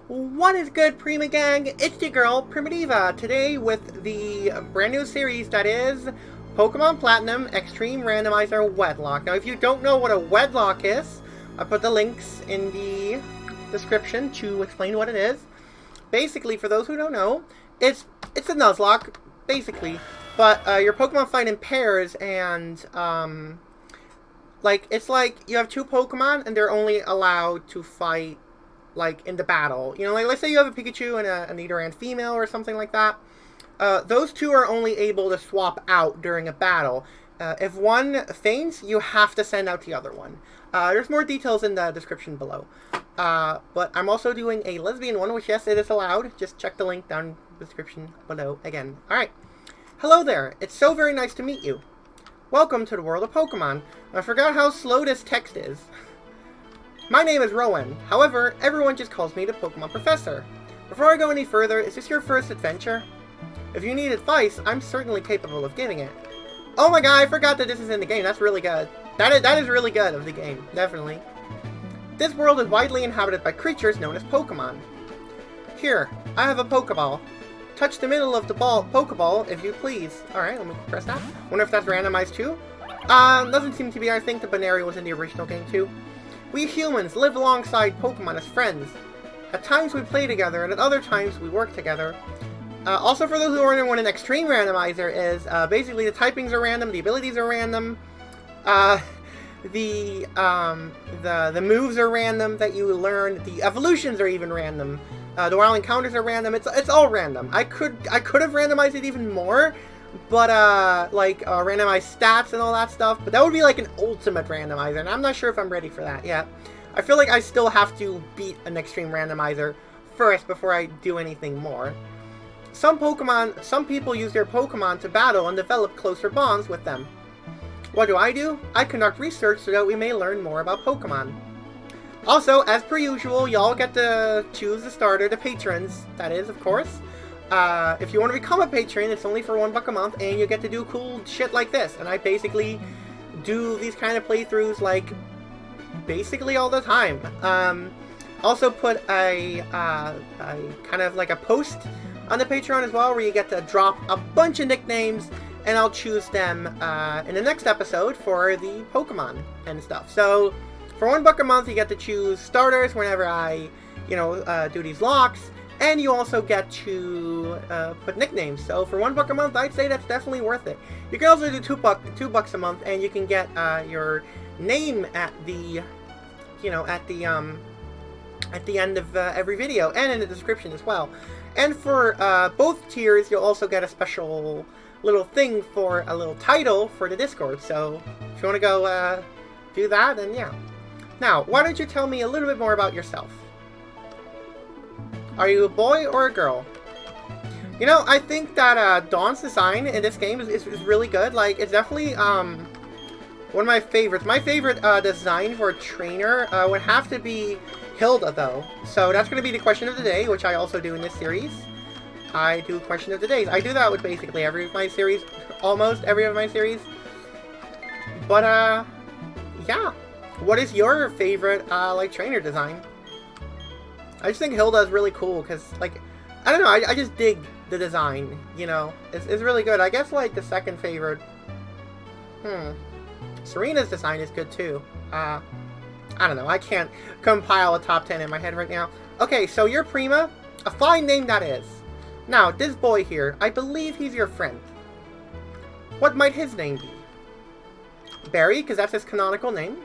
What is good, Prima Gang? It's your girl, PrimaDiva, today with the brand new series that is Pokemon Platinum Extreme Randomizer Wedlocke. Now, if you don't know what a wedlock is, I put the links in the description to explain what it is. Basically, for those who don't know, it's a Nuzlocke, basically, but your Pokemon fight in pairs, and it's like you have two Pokemon, and they're only allowed to fight like in the battle. You know, like let's say you have a Pikachu and a Nidoran female or something like that. Those two are only able to swap out during a battle. If one faints, you have to send out the other one. There's more details in the description below. But I'm also doing a lesbian one, which yes, it is allowed. Just check the link down in the description below again. Alright. Hello there. It's so very nice to meet you. Welcome to the world of Pokemon. I forgot how slow this text is. My name is Rowan. However, everyone just calls me the Pokemon Professor. Before I go any further, is this your first adventure? If you need advice, I'm certainly capable of giving it. Oh my god, I forgot that this is in the game. That's really good. That is really good of the game. Definitely. This world is widely inhabited by creatures known as Pokemon. Here, I have a Pokeball. Touch the middle of the Pokeball, if you please. Alright, let me press that. Wonder if that's randomized too? Doesn't seem to be. I think the Banary was in the original game too. We humans live alongside Pokemon as friends. At times we play together, and at other times we work together. Also, for those who are wondering what an extreme randomizer is, basically the typings are random, the abilities are random, the moves are random that you learn, the evolutions are even random, the wild encounters are random. It's all random. I could have randomized it even more, but randomized stats and all that stuff, but that would be like an ultimate randomizer, and I'm not sure if I'm ready for that yet. I feel like I still have to beat an extreme randomizer first before I do anything more. Some people use their Pokemon to battle and develop closer bonds with them. What do? I conduct research so that we may learn more about Pokemon. Also, as per usual, y'all get to choose the starter, the patrons, that is, of course. If you want to become a patron, it's only for $1 a month, and you get to do cool shit like this. And I basically do these kind of playthroughs, like, basically all the time. Also put a kind of like a post on the Patreon as well, where you get to drop a bunch of nicknames, and I'll choose them in the next episode for the Pokemon and stuff. So, for $1 a month, you get to choose starters whenever I, do these locks. And you also get to put nicknames. So for $1 a month, I'd say that's definitely worth it. You can also do $2 a month, and you can get your name at the, at the end of every video, and in the description as well. And for both tiers, you'll also get a special little thing for a little title for the Discord. So if you want to go do that, then yeah. Now, why don't you tell me a little bit more about yourself? Are you a boy or a girl? I think that Dawn's design in this game is really good. Like, it's definitely one of my favorites. My favorite design for a trainer would have to be Hilda, though. So that's going to be the question of the day, which I also do in this series. I do question of the days. I do that with basically every of my series, almost every of my series. But yeah. What is your favorite trainer design? I just think Hilda is really cool because, like, I don't know, I just dig the design, It's really good. I guess, like, the second favorite, Serena's design is good, too. I don't know, I can't compile a top 10 in my head right now. Okay, so you're Prima. A fine name that is. Now, this boy here, I believe he's your friend. What might his name be? Barry, because that's his canonical name.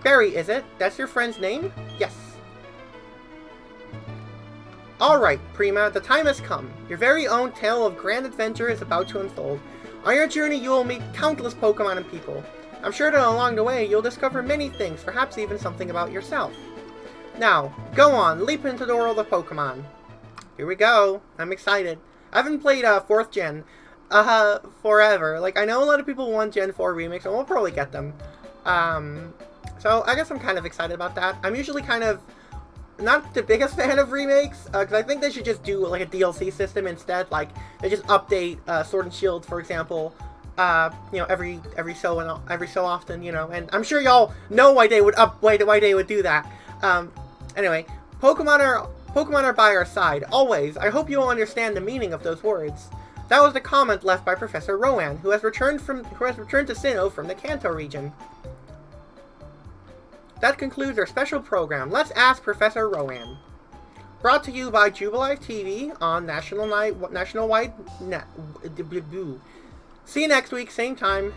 Barry, is it? That's your friend's name? Yes. Alright, Prima, the time has come. Your very own tale of grand adventure is about to unfold. On your journey, you will meet countless Pokemon and people. I'm sure that along the way, you'll discover many things, perhaps even something about yourself. Now, go on, leap into the world of Pokemon. Here we go. I'm excited. I haven't played 4th Gen forever. Like, I know a lot of people want Gen 4 remakes, and we'll probably get them. So I guess I'm kind of excited about that. I'm usually kind of not the biggest fan of remakes, because I think they should just do like a DLC system instead. Like, they just update Sword and Shield, for example, every so often, and I'm sure y'all know why they would do that. Anyway, Pokemon are Pokemon are by our side, always. I hope you will understand the meaning of those words. That was the comment left by Professor Rowan, who has returned to Sinnoh from the Kanto region. That concludes our special program. Let's ask Professor Rowan. Brought to you by Jubilife TV on nationwide net. See you next week, same time,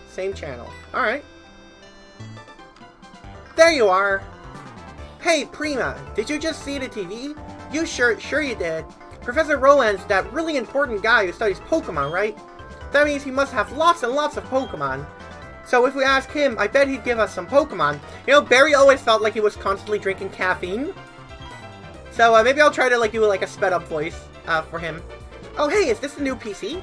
same channel. Alright. There you are. Hey, Prima, did you just see the TV? You sure you did. Professor Rowan's that really important guy who studies Pokemon, right? That means he must have lots and lots of Pokemon. So if we ask him, I bet he'd give us some Pokemon. You know, Barry always felt like he was constantly drinking caffeine. So maybe I'll try to do a sped up voice for him. Oh hey, is this the new PC?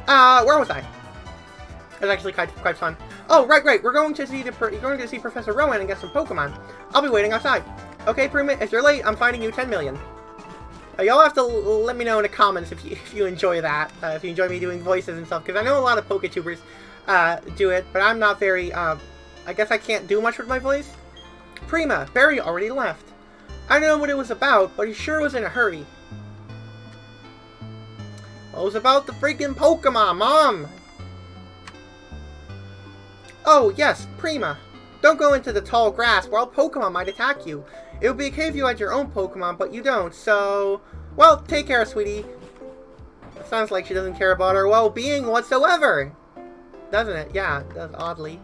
Where was I? It was actually quite fun. Oh right, we're going to see Professor Rowan and get some Pokemon. I'll be waiting outside. Okay, Prima, if you're late, I'm finding you 10 million. Y'all have to let me know in the comments if you enjoy that, if you enjoy me doing voices and stuff, because I know a lot of PokeTubers do it, but I'm not very, I guess I can't do much with my voice. Prima, Barry already left. I don't know what it was about, but he sure was in a hurry. Well, it was about the freaking Pokemon, Mom! Oh, yes, Prima. Don't go into the tall grass, or all Pokemon might attack you. It would be okay if you had your own Pokemon, but you don't, so... Well, take care, sweetie. It sounds like she doesn't care about her well-being whatsoever. Doesn't it? Yeah, it does, oddly.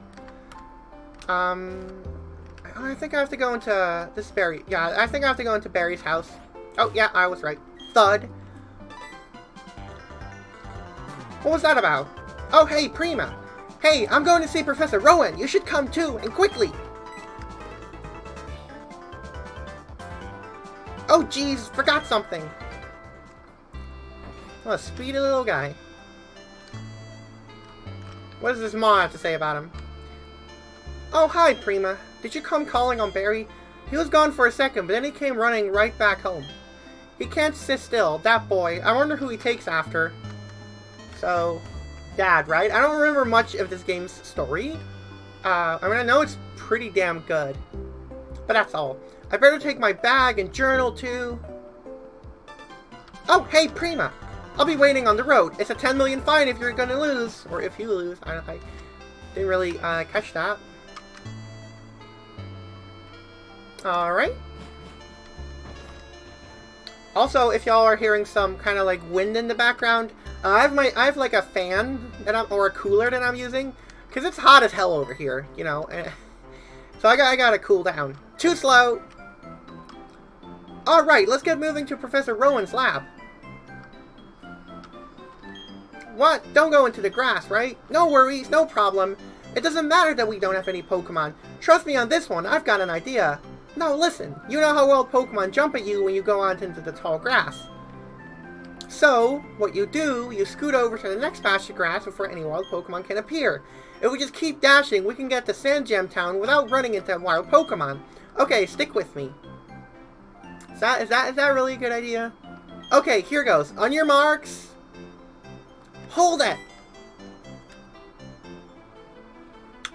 I think I have to go into... This Barry... Yeah, I think I have to go into Barry's house. Oh, yeah, I was right. Thud. What was that about? Oh, hey, Prima. Hey, I'm going to see Professor Rowan. You should come too, and quickly. Oh, jeez, forgot something. Oh, a speedy little guy. What does his mom have to say about him? Oh, hi, Prima. Did you come calling on Barry? He was gone for a second, but then he came running right back home. He can't sit still, that boy. I wonder who he takes after. So, Dad, right? I don't remember much of this game's story. I mean, I know it's pretty damn good. But that's all. I better take my bag and journal, too. Oh, hey, Prima. I'll be waiting on the road. It's a 10 million fine if you're gonna lose. Or if you lose. I didn't really catch that. Alright. Also, if y'all are hearing some kind of wind in the background, I have a fan that or a cooler that I'm using, because it's hot as hell over here, you know. So I gotta cool down. Too slow. Alright, let's get moving to Professor Rowan's lab. What? Don't go into the grass, right? No worries, no problem. It doesn't matter that we don't have any Pokemon. Trust me on this one, I've got an idea. No, listen. You know how well Pokemon jump at you when you go out into the tall grass. So, what you do, you scoot over to the next patch of grass before any wild Pokemon can appear. If we just keep dashing, we can get to Sand Gem Town without running into wild Pokemon. Okay, stick with me. Is that really a good idea? Okay, here goes. On your marks. Hold it!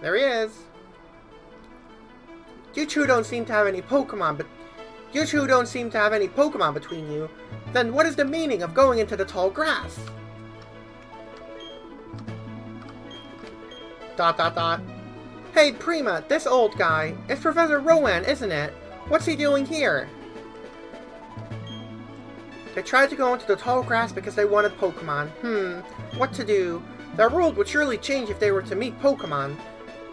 There he is. You two don't seem to have any Pokemon, between you. Then what is the meaning of going into the tall grass? ... Hey, Prima, this old guy. It's Professor Rowan, isn't it? What's he doing here? They tried to go into the tall grass because they wanted Pokemon. What to do? Their world would surely change if they were to meet Pokemon.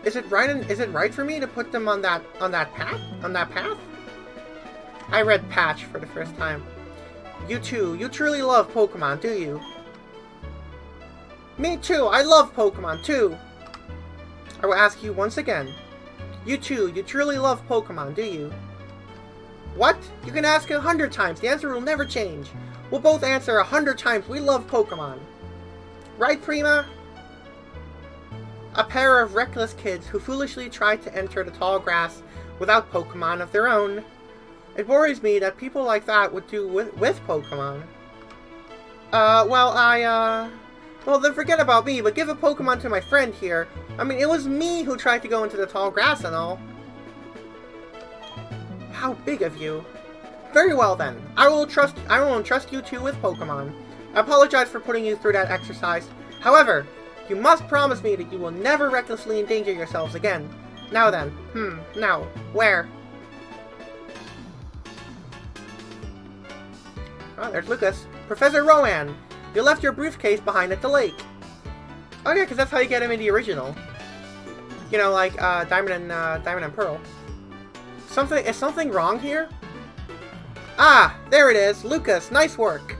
Is it right for me to put them on that path? I read patch for the first time. You truly love Pokemon, do you? Me too, I love Pokemon too. I will ask you once again. You truly love Pokemon, do you? What? You can ask 100 times, the answer will never change. We'll both answer 100 times we love Pokemon. Right, Prima? A pair of reckless kids who foolishly tried to enter the tall grass without Pokemon of their own. It worries me that people like that would do with Pokemon. Well, then forget about me, but give a Pokemon to my friend here. I mean, it was me who tried to go into the tall grass and all. How big of you. Very well then. I will entrust you two with Pokemon. I apologize for putting you through that exercise. However, you must promise me that you will never recklessly endanger yourselves again. Now then. Now. Where? Oh, there's Lucas. Professor Rowan, you left your briefcase behind at the lake. Oh yeah, because that's how you get him in the original. You know, like, Diamond and Pearl. Is something wrong here? Ah, there it is. Lucas, nice work.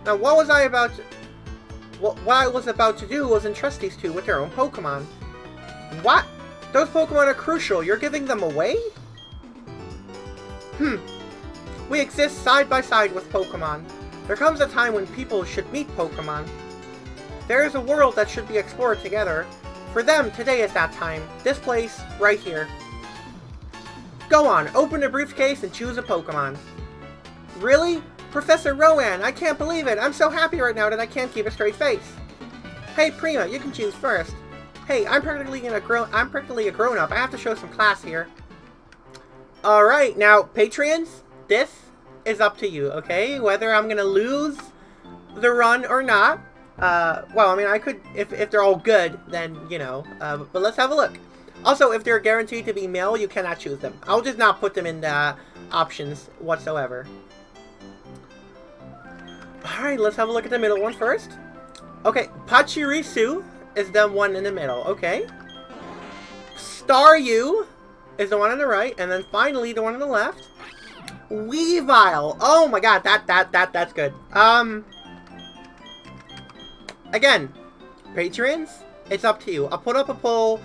Now, what I was about to do was entrust these two with their own Pokemon. What? Those Pokemon are crucial. You're giving them away? We exist side by side with Pokemon. There comes a time when people should meet Pokemon. There is a world that should be explored together. For them, today is that time. This place, right here. Go on, open the briefcase and choose a Pokemon. Really? Professor Rowan, I can't believe it. I'm so happy right now that I can't keep a straight face. Hey, Prima, you can choose first. Hey, I'm practically a grown-up. I have to show some class here. Alright, now, Patreons, this is up to you, okay? Whether I'm gonna lose the run or not. Well, I mean, I could, if they're all good, then, you know, but let's have a look. Also, if they're guaranteed to be male, you cannot choose them. I'll just not put them in the options whatsoever. Alright, let's have a look at the middle one first. Okay, Pachirisu is the one in the middle, okay. Staryu is the one on the right, and then finally the one on the left. Weavile. Oh my god, that's good. Again, patrons, it's up to you. I'll put up a poll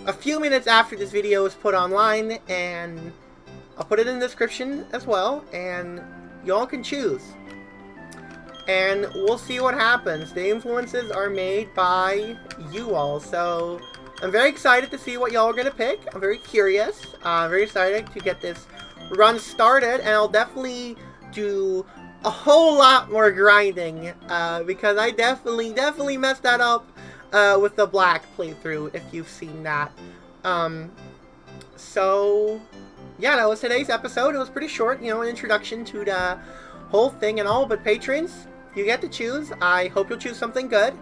a few minutes after this video is put online, and I'll put it in the description as well, and y'all can choose. And we'll see what happens. The influences are made by you all, so I'm very excited to see what y'all are going to pick. I'm very curious. I'm very excited to get this run started, and I'll definitely do a whole lot more grinding, because I definitely messed that up with the black playthrough, if you've seen that. So, yeah, that was today's episode. It was pretty short, you know, an introduction to the whole thing and all, but patrons, you get to choose. I hope you'll choose something good.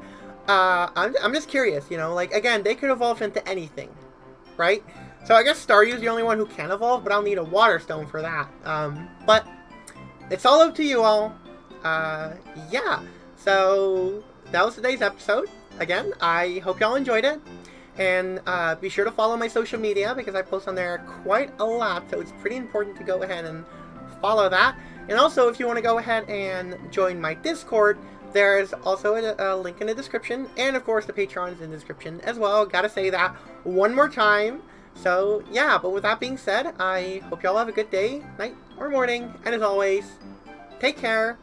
I'm just curious, you know, like, again, they could evolve into anything, right? So I guess Staryu's the only one who can evolve, but I'll need a Water Stone for that. But it's all up to you all. Yeah, so that was today's episode. Again, I hope y'all enjoyed it. And be sure to follow my social media, because I post on there quite a lot, so it's pretty important to go ahead and follow that. And also, if you want to go ahead and join my Discord, there's also a link in the description, and of course the Patreon is in the description as well. Gotta say that one more time. So yeah, but with that being said, I hope y'all have a good day, night, or morning, and as always, take care.